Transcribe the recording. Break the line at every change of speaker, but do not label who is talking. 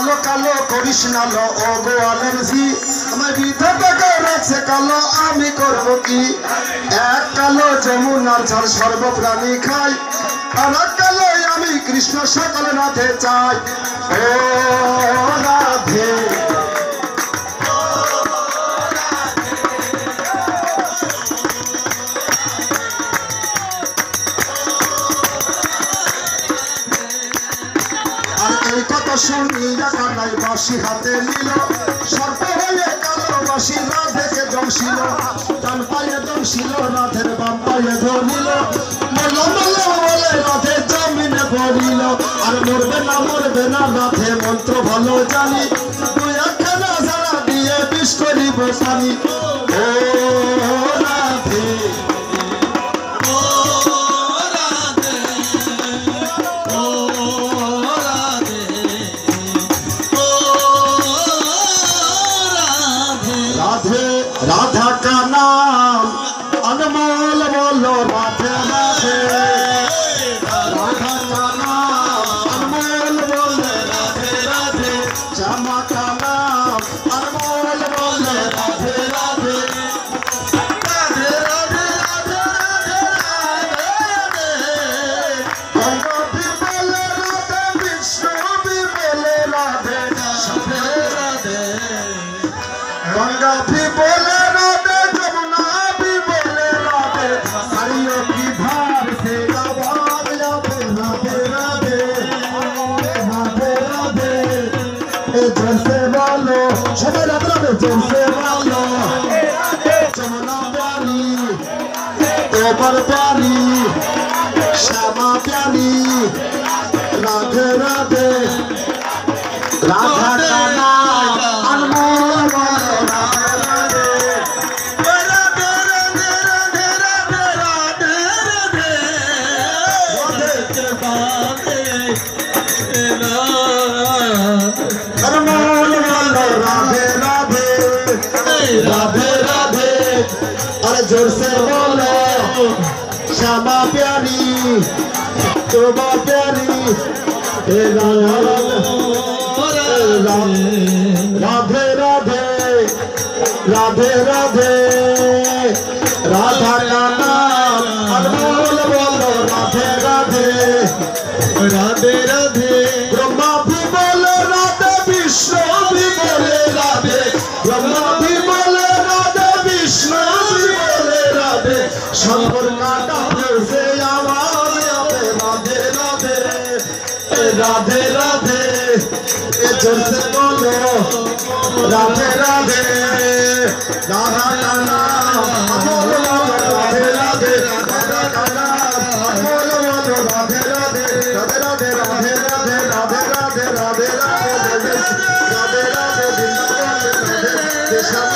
কালো কালো করিস না লো ও গো আলেমজি আমার বিধবা করেছে কালো আমি করব কি এক কালো যমুনার জল সর্বপ্রাণী খাই আর এক কালো আমি কৃষ্ণ সকল রাধে চাই ও রাধে শুনিয়া কানাই বাঁশি হাতে নিল সর্প হয়ে কালো বাঁশি রাধেকে দংশিল ডান পায়ে দংশিল রাধের বাম পায়ে ধরিল বলে রাধে জমিনে পড়িল আর মরবে না রাধে মন্ত্র ভালো জানি তুই একখানা যারা দিয়ে বিষ করিব পানি ও রাধে राधा का नाम अनमोल बोलो राधे राधे राधा का नाम अनमोल बोले राधे राधे श्यामा का नाम अनमोल बोले राधे राधे राधे राधे राधे गंगा भी बोले राधे विष्णु भी बोले राधे राधे गंगा भी बोले जैसे वालो शबे राधे जैसे वालो जमुना प्यारी ओबर प्यारी श्यामा प्यारी राधे राधे राधा का नाम अनमोल राधे राधे राधे राधे राधे राधे राधे राधे राधे अरे जोर से बोलो श्यामा प्यारी शोभा प्यारी राधे राधे राधे राधे राधा का नाम अनमोल बोलो राधे राधे राधे राधे ब्रह्मा भी बोले राधे विष्णु भी बोले राधे ब्रह्मा भी बोले राधे विष्णु भी बोले राधे शंकर का डाले से आवाज आवे राधे राधे राधे राधे जोर से बोलो राधे राधे राधा का नाम अनमोल बोलो राधे राधे राधा का नाम अनमोल बोलो राधे राधे राधे राधे राधे राधे राधे राधे राधे राधे राधे राधे